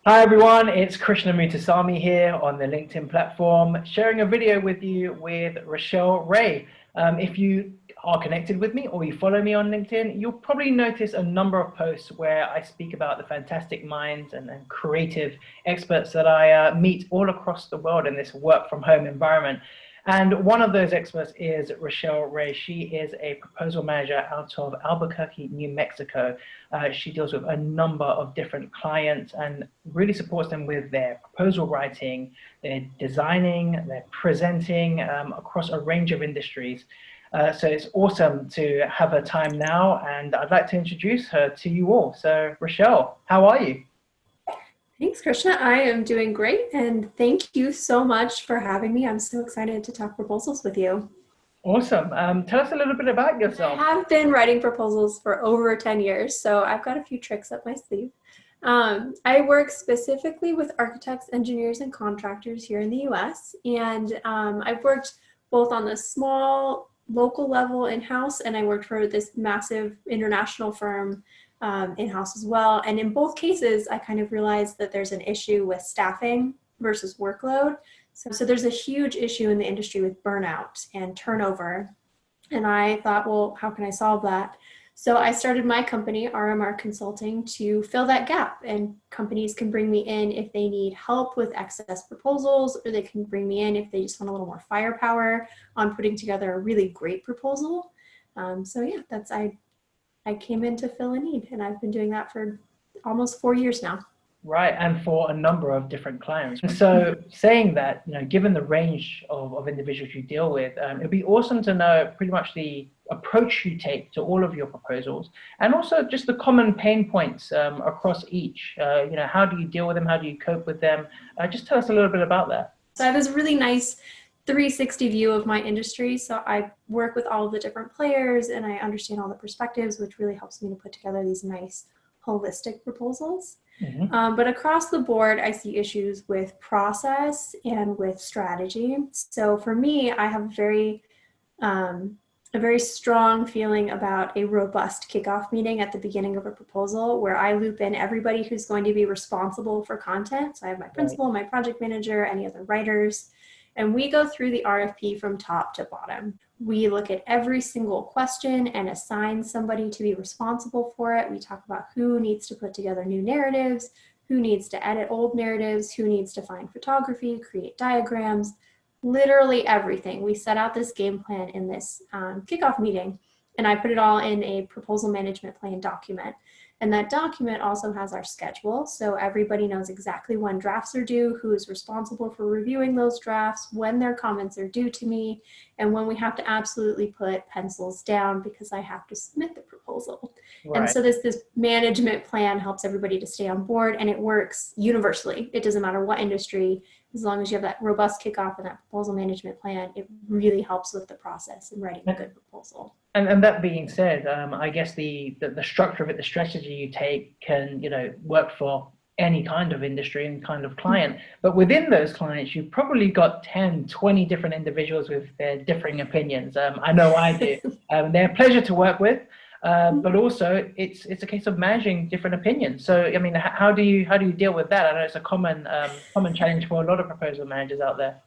Hi everyone, it's Krishna Mootoosamy here on the LinkedIn platform, sharing a video with you with Rachelle Ray. If you are connected with me or you follow me on LinkedIn, you'll probably notice a number of posts where I speak about the fantastic minds and creative experts that I meet all across the world in this work from home environment. And one of those experts is Rachelle Ray. She is a proposal manager out of Albuquerque, New Mexico. She deals with a number of different clients and really supports them with their proposal writing, their designing, their presenting across a range of industries. So it's awesome to have her time now, and I'd like to introduce her to you all. So Rachelle, how are you? Thanks, Krishna. I am doing great, and thank you so much for having me. I'm so excited to talk proposals with you. Awesome. Tell us a little bit about I yourself. have been writing proposals for over 10 years, so I've got a few tricks up my sleeve. I work specifically with architects, engineers, and contractors here in the US, and I've worked both on the small local level in-house, and I worked for this massive international firm in-house as well. And in both cases, I kind of realized that there's an issue with staffing versus workload. So there's a huge issue in the industry with burnout and turnover. And I thought, well, how can I solve that? So I started my company, RMR Consulting, to fill that gap. And companies can bring me in if they need help with excess proposals, or they can bring me in if they just want a little more firepower on putting together a really great proposal. So yeah, I came in to fill a need, and I've been doing that for almost 4 years now. Right, and for a number of different clients. So saying that, given the range of individuals you deal with, it'd be awesome to know pretty much the approach you take to all of your proposals, and also just the common pain points across each. How do you deal with them? How do you cope with them? Just tell us a little bit about that. So I have this really nice 360 view of my industry. So I work with all of the different players, and I understand all the perspectives, which really helps me to put together these nice holistic proposals. But across the board, I see issues with process and with strategy. So for me, I have a very strong feeling about a robust kickoff meeting at the beginning of a proposal where I loop in everybody who's going to be responsible for content. So I have my principal, my project manager, any other writers, and we go through the RFP from top to bottom. We look at every single question and assign somebody to be responsible for it. We talk about who needs to put together new narratives, who needs to edit old narratives, who needs to find photography, create diagrams, literally everything. We set out this game plan in this kickoff meeting, and I put it all in a proposal management plan document. And that document also has our schedule, so everybody knows exactly when drafts are due, who is responsible for reviewing those drafts, when their comments are due to me, and when we have to absolutely put pencils down because I have to submit the proposal. Right. And so this management plan helps everybody to stay on board, and it works universally. It doesn't matter what industry, as long as you have that robust kickoff and that proposal management plan, it really helps with the process and writing a good proposal. And that being said, I guess the structure of it, the strategy you take can, work for any kind of industry and kind of client. But within those clients, you've probably got 10, 20 different individuals with their differing opinions. I know I do. They're a pleasure to work with, but also it's a case of managing different opinions. So, I mean, how do you deal with that? I know it's a common challenge for a lot of proposal managers out there.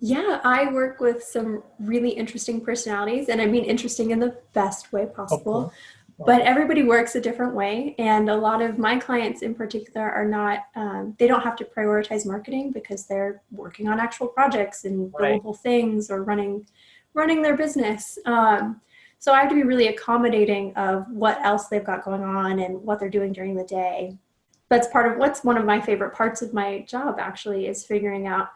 Yeah, I work with some really interesting personalities, and I mean interesting in the best way Of possible. course. Right. But everybody works a different way, and a lot of my clients in particular are not, they don't have to prioritize marketing because they're working on actual projects and Right. billable things or running their business. So I have to be really accommodating of what else they've got going on and what they're doing during the day. That's part of what's one of my favorite parts of my job, actually, is figuring out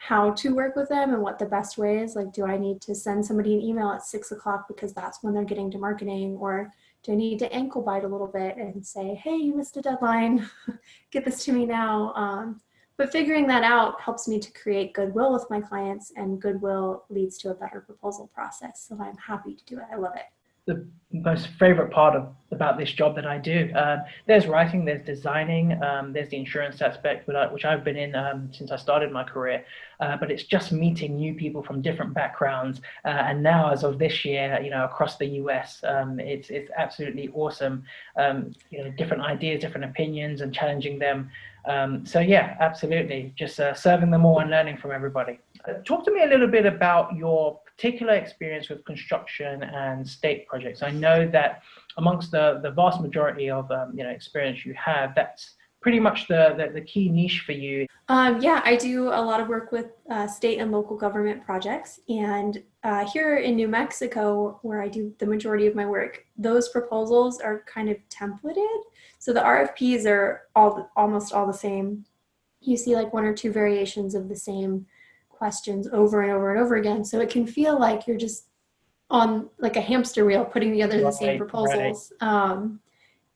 how to work with them and what the best way is. Like, do I need to send somebody an email at 6 o'clock because that's when they're getting to marketing, or do I need to ankle bite a little bit and say, hey, you missed a deadline, get this to me now. But figuring that out helps me to create goodwill with my clients, and goodwill leads to a better proposal process. So I'm happy to do it. I love it. the most favorite part about this job that I do. There's writing, there's designing, there's the insurance aspect, which I've been in since I started my career. But it's just meeting new people from different backgrounds. And now, as of this year, you know, across the US, it's absolutely awesome. You know, different ideas, different opinions, and challenging them. So yeah, absolutely. Just serving them all and learning from everybody. Talk to me a little bit about your particular experience with construction and state projects. I know that amongst the vast majority of you know, experience you have, that's pretty much the key niche for you. Yeah, I do a lot of work with state and local government projects. And here in New Mexico, where I do the majority of my work, those proposals are kind of templated. So the RFPs are almost all the same. You see like one or two variations of the same questions over and over and over again. So it can feel like you're just on like a hamster wheel putting together the same proposals. Right.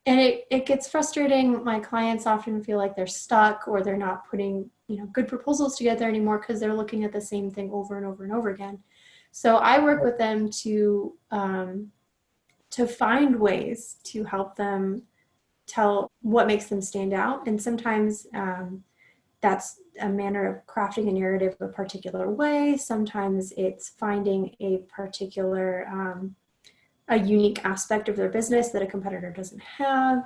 And it gets frustrating. My clients often feel like they're stuck, or they're not putting, you know, good proposals together anymore because they're looking at the same thing over and over and over again. So I work with them to find ways to help them tell what makes them stand out. And sometimes that's a manner of crafting a narrative a particular way. Sometimes it's finding a particular a unique aspect of their business that a competitor doesn't have.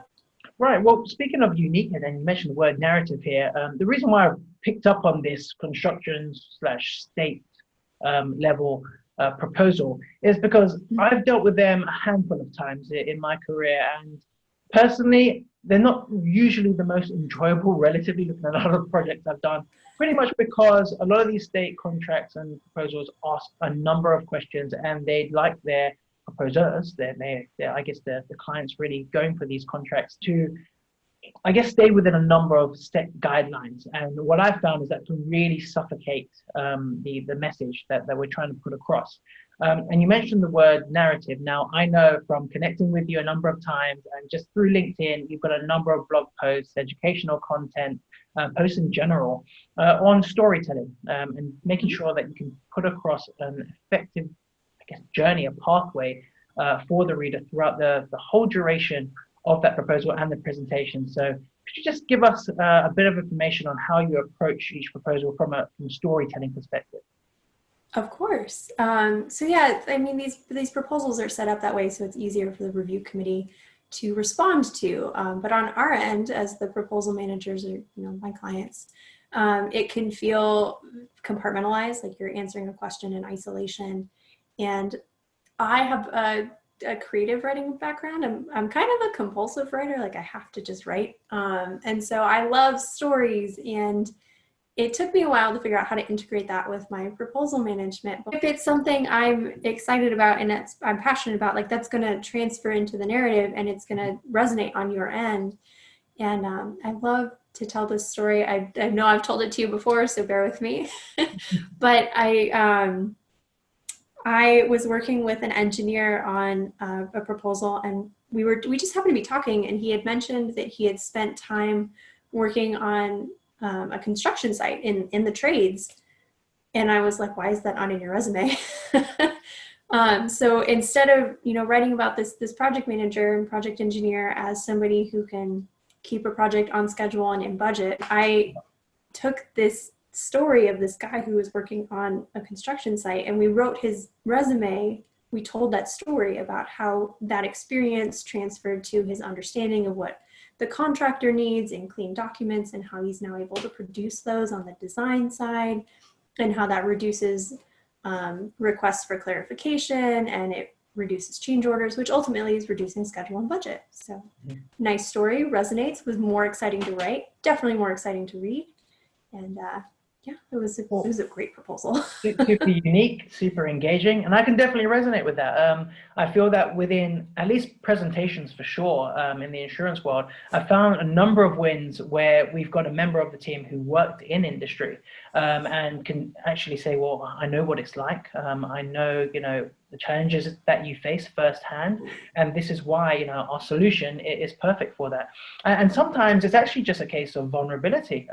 Right. Well, speaking of uniqueness, and you mentioned the word narrative here, the reason why I picked up on this construction/state level proposal is because I've dealt with them a handful of times in my career, and personally, they're not usually the most enjoyable, relatively, looking at a lot of projects I've done, pretty much because a lot of these state contracts and proposals ask a number of questions, and they'd like their proposers, I guess the clients really going for these contracts to, I guess, stay within a number of set guidelines. And what I've found is that can really suffocate the message that we're trying to put across. And you mentioned the word narrative. Now, I know from connecting with you a number of times and just through LinkedIn, you've got a number of blog posts, educational content, posts in general on storytelling and making sure that you can put across an effective, I guess, journey, a pathway for the reader throughout the whole duration of that proposal and the presentation. So could you just give us a bit of information on how you approach each proposal from a storytelling perspective? Of course. So yeah, I mean, these proposals are set up that way so it's easier for the review committee to respond to. But on our end, as the proposal managers, or, you know, my clients, it can feel compartmentalized, like you're answering a question in isolation. And I have a creative writing background. I'm kind of a compulsive writer, like I have to just write. And so I love stories, and it took me a while to figure out how to integrate that with my proposal management. But if it's something I'm excited about and I'm passionate about, like that's going to transfer into the narrative and it's going to resonate on your end. And I love to tell this story. I know I've told it to you before, so bear with me. But I was working with an engineer on a proposal, and we just happened to be talking, and he had mentioned that he had spent time working on a construction site in the trades. And I was like, why is that not in your resume? So instead of, you know, writing about this project manager and project engineer as somebody who can keep a project on schedule and in budget, I took this story of this guy who was working on a construction site, and we wrote his resume. We told that story about how that experience transferred to his understanding of what the contractor needs in clean documents, and how he's now able to produce those on the design side, and how that reduces requests for clarification, and it reduces change orders, which ultimately is reducing schedule and budget. So nice story, resonates, was more exciting to write, definitely more exciting to read. And yeah, it was a great proposal. Super unique, super engaging, and I can definitely resonate with that. I feel that within at least presentations for sure, in the insurance world, I found a number of wins where we've got a member of the team who worked in industry and can actually say, well, I know what it's like. I know, you know, the challenges that you face firsthand, and this is why, you know, our solution is perfect for that. And sometimes it's actually just a case of vulnerability.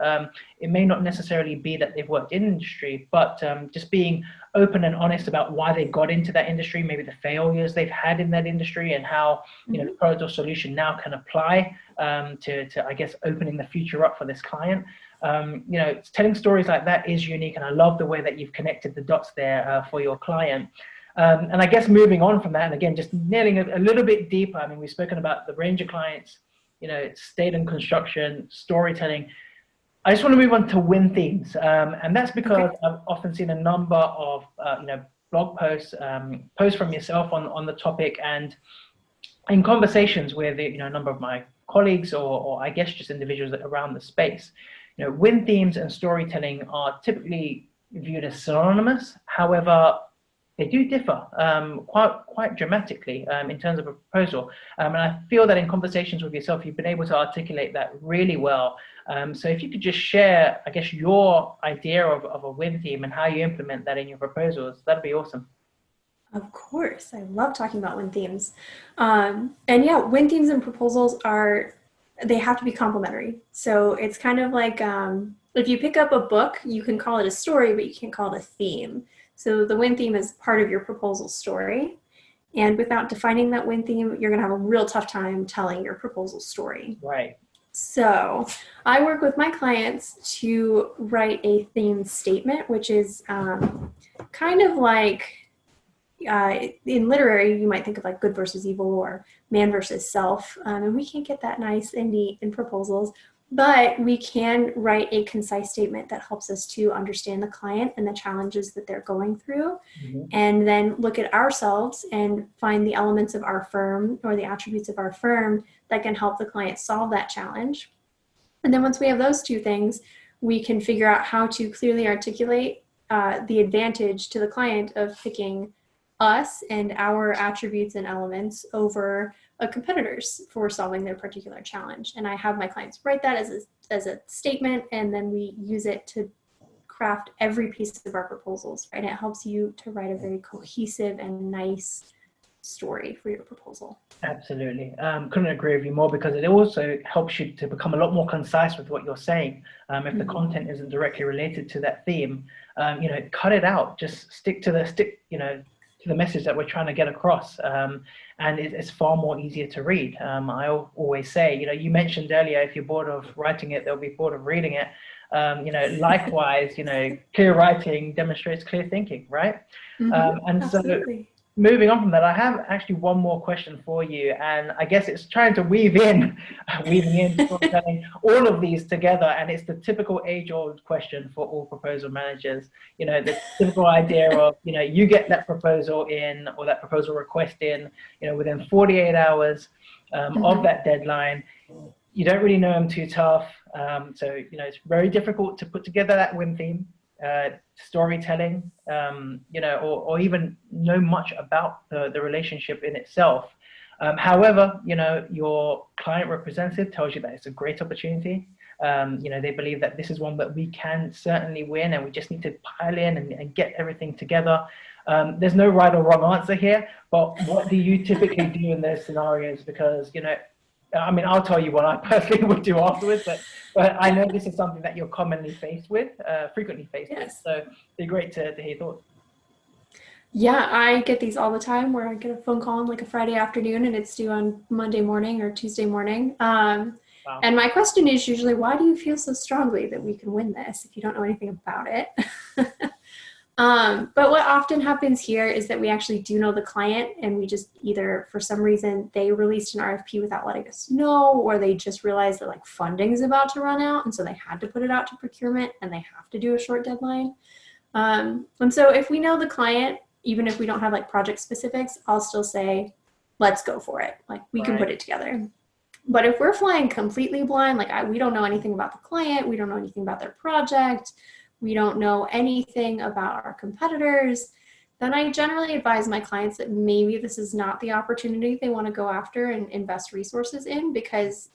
It may not necessarily be that they've worked in industry, but just being open and honest about why they got into that industry, maybe the failures they've had in that industry, and how, you know, the product or solution now can apply to I guess opening the future up for this client. You know, telling stories like that is unique, and I love the way that you've connected the dots there for your client. And I guess moving on from that, and again, just nailing a little bit deeper. I mean, we've spoken about the range of clients, you know, state and construction, storytelling. I just want to move on to win themes, and that's because I've often seen a number of you know, blog posts, posts from yourself on the topic, and in conversations with, you know, a number of my colleagues, or I guess just individuals around the space. You know, win themes and storytelling are typically viewed as synonymous. However, they do differ quite dramatically in terms of a proposal. And I feel that in conversations with yourself, you've been able to articulate that really well. So if you could just share, I guess, your idea of a win theme and how you implement that in your proposals, that'd be awesome. Of course, I love talking about win themes. And yeah, win themes and proposals they have to be complementary. So it's kind of like if you pick up a book, you can call it a story, but you can't call it a theme. So the win theme is part of your proposal story. And without defining that win theme, you're going to have a real tough time telling your proposal story. Right. So I work with my clients to write a theme statement, which is kind of like, in literary, you might think of like good versus evil or man versus self. And we can't get that nice and neat in proposals, but we can write a concise statement that helps us to understand the client and the challenges that they're going through. And then look at ourselves and find the elements of our firm or the attributes of our firm that can help the client solve that challenge. And then once we have those two things, we can figure out how to clearly articulate the advantage to the client of picking us and our attributes and elements over a competitor's for solving their particular challenge. And I have my clients write that as a statement, and then we use it to craft every piece of our proposals, right? It helps you to write a very cohesive and nice story for your proposal. Absolutely. Couldn't agree with you more, because it also helps you to become a lot more concise with what you're saying. If the content isn't directly related to that theme, you know, cut it out. Just stick to the message that we're trying to get across, and it's far more easier to read. I always say, you know, you mentioned earlier, if you're bored of writing it, they'll be bored of reading it. You know, likewise, you know, clear writing demonstrates clear thinking, right? And Absolutely. so moving on from that, I have actually one more question for you, and I guess it's trying to weaving in storytelling, all of these together, and it's the typical age-old question for all proposal managers. You know, the typical idea of, you know, you get that proposal in, or that proposal request in, you know, within 48 hours of that deadline. You don't really know them too tough, so, you know, it's very difficult to put together that win theme. Storytelling, you know, or even know much about the relationship in itself. However, you know, your client representative tells you that it's a great opportunity. You know, they believe that this is one that we can certainly win, and we just need to pile in and get everything together. There's no right or wrong answer here, but what do you typically do in those scenarios? Because, you know, I mean, I'll tell you what I personally would do afterwards, but I know this is something that you're commonly faced with, frequently faced with. So it'd be great to hear your thoughts. Yeah, I get these all the time where I get a phone call on like a Friday afternoon and it's due on Monday morning or Tuesday morning. Wow. And my question is usually, why do you feel so strongly that we can win this if you don't know anything about it? But what often happens here is that we actually do know the client, and we just either, for some reason, they released an RFP without letting us know, or they just realized that like funding is about to run out, and so they had to put it out to procurement, and they have to do a short deadline. And so if we know the client, even if we don't have like project specifics, I'll still say, let's go for it. Like we can put it together. But if we're flying completely blind, like we don't know anything about the client, we don't know anything about their project, we don't know anything about our competitors, then I generally advise my clients that maybe this is not the opportunity they want to go after and invest resources in, because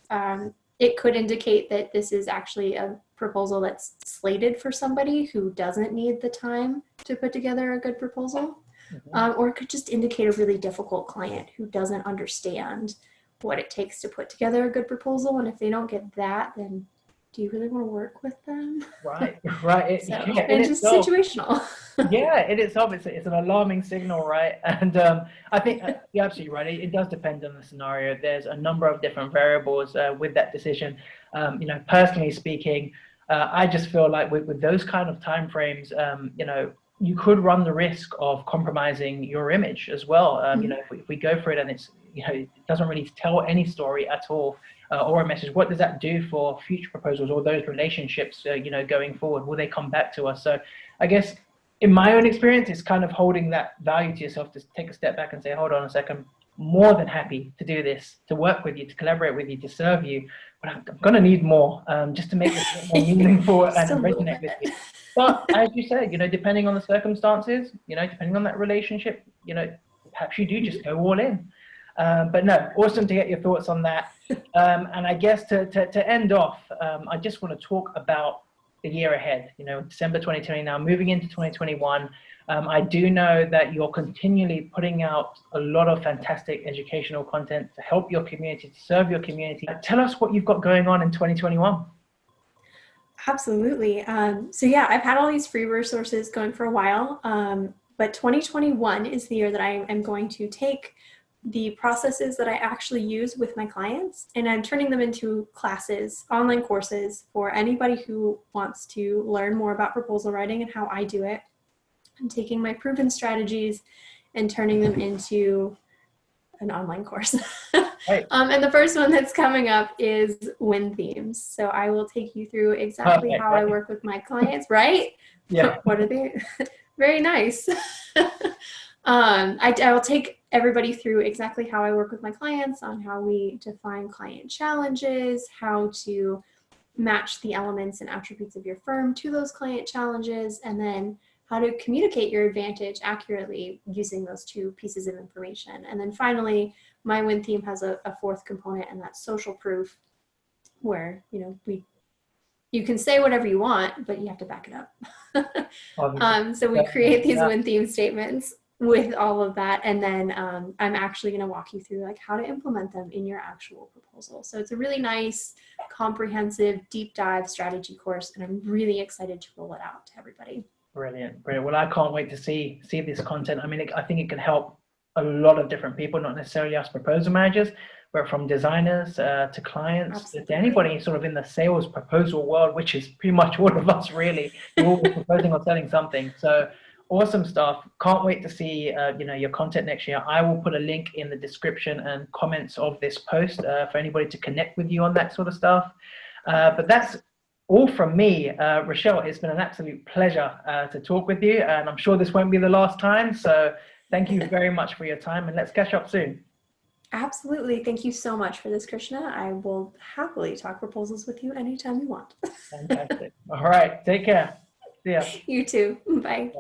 it could indicate that this is actually a proposal that's slated for somebody who doesn't need the time to put together a good proposal. Mhm. or it could just indicate a really difficult client who doesn't understand what it takes to put together a good proposal. And if they don't get that, then do you really want to work with them? Right, right. So Yeah, in it's just itself, situational. yeah, in itself, it's an alarming signal, right? And I think you're absolutely right. It does depend on the scenario. There's a number of different variables with that decision. Personally speaking, I just feel like with those kind of timeframes, you could run the risk of compromising your image as well. If we go for it and it doesn't really tell any story at all, or a message, what does that do for future proposals or those relationships, going forward? Will they come back to us? So I guess in my own experience, it's kind of holding that value to yourself to take a step back and say, hold on a second, more than happy to do this, to work with you, to collaborate with you, to serve you. But I'm going to need more just to make this a bit more meaningful Just a and little resonate bit. with you. But as you said, depending on the circumstances, depending on that relationship, perhaps you do just go all in. But no, awesome to get your thoughts on that. And I guess to end off, I just want to talk about the year ahead, December 2020 now, moving into 2021. I do know that you're continually putting out a lot of fantastic educational content to help your community, to serve your community. Tell us what you've got going on in 2021. Absolutely. So yeah, I've had all these free resources going for a while, but 2021 is the year that I am going to take the processes that I actually use with my clients, and I'm turning them into classes, online courses for anybody who wants to learn more about proposal writing and how I do it. I'm taking my proven strategies and turning them into an online course. Right. And the first one that's coming up is win themes. So I will take you through exactly Perfect, how I right? work with my clients, right? Yeah. What are they? Very nice. I will take everybody through exactly how I work with my clients on how we define client challenges, how to match the elements and attributes of your firm to those client challenges, and then how to communicate your advantage accurately using those two pieces of information. And then finally, my win theme has a fourth component, and that's social proof, where you can say whatever you want, but you have to back it up. So we create these Yeah. win theme statements with all of that, and then I'm actually going to walk you through how to implement them in your actual proposal. So it's a really nice, comprehensive, deep dive strategy course, and I'm really excited to roll it out to everybody. Brilliant, brilliant. Well, I can't wait to see this content. I mean, I think it can help a lot of different people, not necessarily us proposal managers, but from designers to clients, Absolutely. to anybody sort of in the sales proposal world, which is pretty much all of us really. We're always proposing or selling something. So awesome stuff. Can't wait to see your content next year. I will put a link in the description and comments of this post for anybody to connect with you on that sort of stuff. But that's all from me. Rachelle, it's been an absolute pleasure to talk with you, and I'm sure this won't be the last time. So thank you very much for your time, and let's catch up soon. Absolutely. Thank you so much for this, Krishna. I will happily talk proposals with you anytime you want. Fantastic. All right, take care. See ya. You too. Bye.